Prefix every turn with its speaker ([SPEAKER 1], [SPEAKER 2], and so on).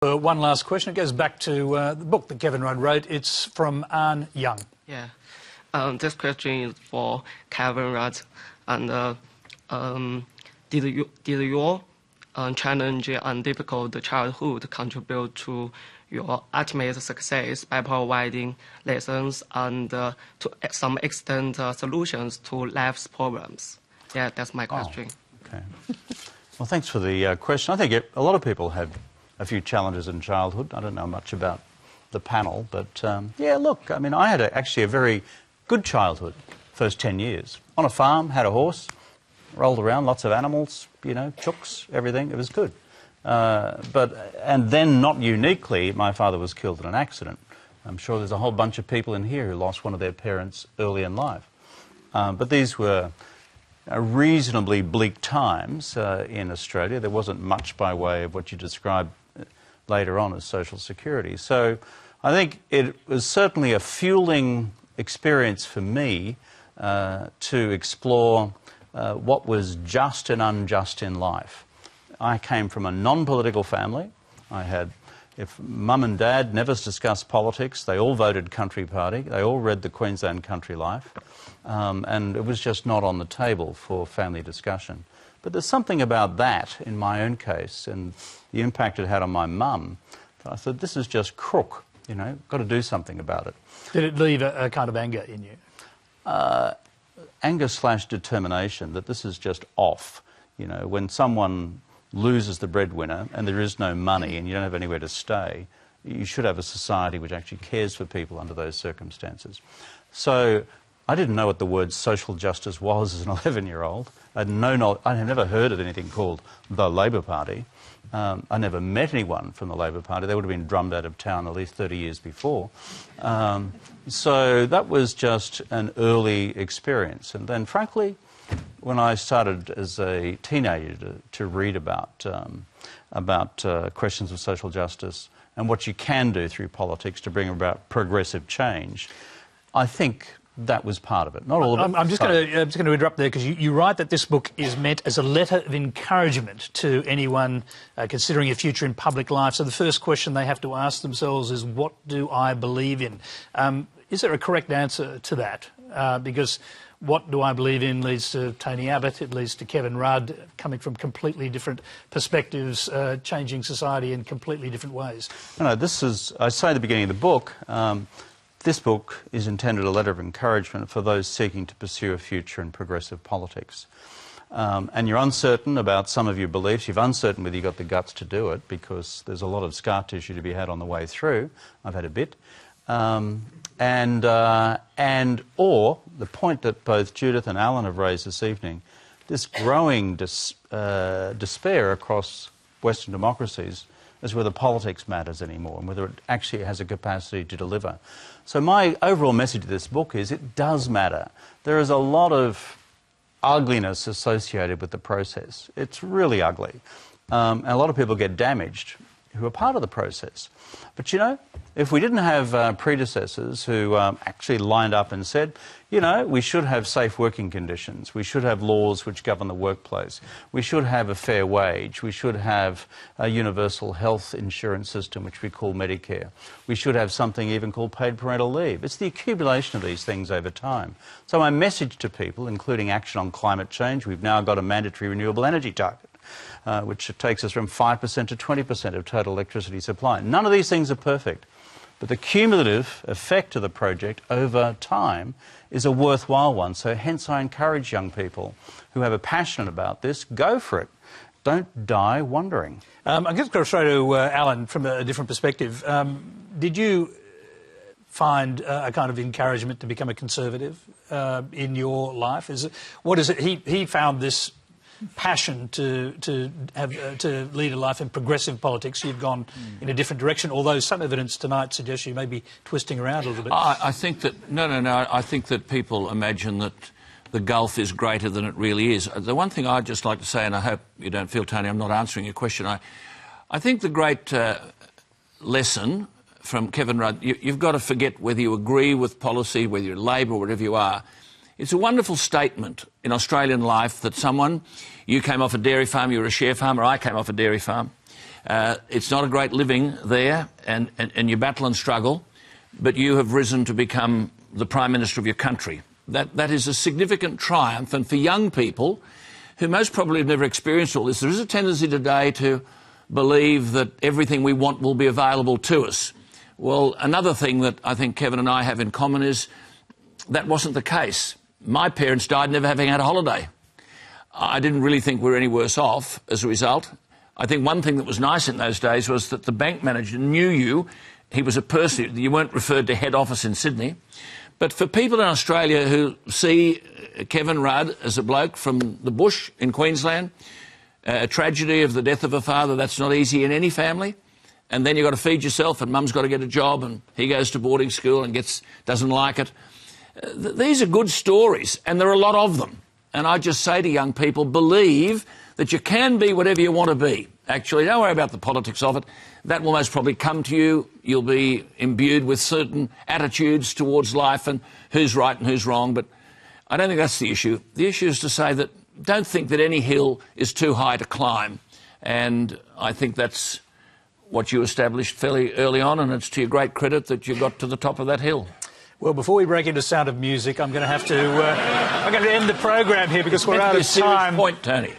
[SPEAKER 1] One last question. It goes back to the book that Kevin Rudd wrote. It's from An Young.
[SPEAKER 2] Yeah. This question is for Kevin Rudd. And did your challenge and difficult childhood contribute to your ultimate success by providing lessons and, to some extent, solutions to life's problems? Yeah, that's my question.
[SPEAKER 3] Oh, okay. Well, thanks for the question. I think a lot of people had a few challenges in childhood. I don't know much about the panel, but yeah, look, I mean, I had actually a very good childhood, first 10 years. On a farm, had a horse, rolled around, lots of animals, you know, chooks, everything. It was good. And then, not uniquely, my father was killed in an accident. I'm sure there's a whole bunch of people in here who lost one of their parents early in life. But these were reasonably bleak times in Australia. There wasn't much by way of what you described later on as social security. So I think it was certainly a fueling experience for me to explore what was just and unjust in life. I came from a non-political family. If mum and dad never discussed politics, they all voted Country Party, they all read the Queensland Country Life, and it was just not on the table for family discussion. But there's something about that in my own case and the impact it had on my mum. I thought, this is just crook, you know, got to do something about it.
[SPEAKER 1] Did it leave a kind of anger in you?
[SPEAKER 3] Anger/determination that this is just off. You know, when someone loses the breadwinner and there is no money and you don't have anywhere to stay, you should have a society which actually cares for people under those circumstances. So I didn't know what the word social justice was as an 11-year-old. I had never heard of anything called the Labor Party. I never met anyone from the Labor Party. They would have been drummed out of town at least 30 years before. So that was just an early experience. And then, frankly, when I started as a teenager to read about questions of social justice and what you can do through politics to bring about progressive change, I think that was part of it. Not all of it.
[SPEAKER 1] I'm just going to interrupt there because you write that this book is meant as a letter of encouragement to anyone considering a future in public life. So the first question they have to ask themselves is, what do I believe in? Is there a correct answer to that? Because what do I believe in leads to Tony Abbott, it leads to Kevin Rudd, coming from completely different perspectives, changing society in completely different ways.
[SPEAKER 3] No, this is, I say at the beginning of the book, this book is intended a letter of encouragement for those seeking to pursue a future in progressive politics. And you're uncertain about some of your beliefs. You're uncertain whether you've got the guts to do it because there's a lot of scar tissue to be had on the way through. I've had a bit. Or the point that both Judith and Alan have raised this evening, this growing despair across Western democracies as whether politics matters anymore and whether it actually has a capacity to deliver. So my overall message of this book is it does matter. There is a lot of ugliness associated with the process. It's really ugly. And a lot of people get damaged who are part of the process. But, you know, if we didn't have predecessors who actually lined up and said, you know, we should have safe working conditions, we should have laws which govern the workplace, we should have a fair wage, we should have a universal health insurance system which we call Medicare, we should have something even called paid parental leave. It's the accumulation of these things over time. So my message to people, including action on climate change, we've now got a mandatory renewable energy target, which takes us from 5% to 20% of total electricity supply. None of these things are perfect, but the cumulative effect of the project over time is a worthwhile one. So hence I encourage young people who have a passion about this, go for it. Don't die wondering.
[SPEAKER 1] I'm just going to throw to Alan from a different perspective. Did you find a kind of encouragement to become a conservative in your life? What is it? He found this passion to lead a life in progressive politics. You've gone in a different direction, although some evidence tonight suggests you may be twisting around a little bit.
[SPEAKER 4] I think that, no, I think that people imagine that the gulf is greater than it really is. The one thing I'd just like to say, and I hope you don't feel, Tony, I'm not answering your question, I think the great lesson from Kevin Rudd, you've got to forget whether you agree with policy, whether you're Labor or whatever you are. It's a wonderful statement in Australian life that you came off a dairy farm, you were a share farmer, I came off a dairy farm. It's not a great living there, and you battle and struggle, but you have risen to become the Prime Minister of your country. That is a significant triumph, and for young people who most probably have never experienced all this, there is a tendency today to believe that everything we want will be available to us. Well, another thing that I think Kevin and I have in common is that wasn't the case. My parents died never having had a holiday. I didn't really think we were any worse off as a result. I think one thing that was nice in those days was that the bank manager knew you. He was a person. You weren't referred to head office in Sydney. But for people in Australia who see Kevin Rudd as a bloke from the bush in Queensland, a tragedy of the death of a father, that's not easy in any family. And then you've got to feed yourself, and mum's got to get a job, and he goes to boarding school and doesn't like it. These are good stories, and there are a lot of them. And I just say to young people, believe that you can be whatever you want to be. Actually, don't worry about the politics of it. That will most probably come to you. You'll be imbued with certain attitudes towards life and who's right and who's wrong. But I don't think that's the issue. The issue is to say that don't think that any hill is too high to climb. And I think that's what you established fairly early on, and it's to your great credit that you got to the top of that hill.
[SPEAKER 1] Well, before we break into Sound of Music, I'm going to have to end the program here because we're out of time.
[SPEAKER 4] Point, Tony.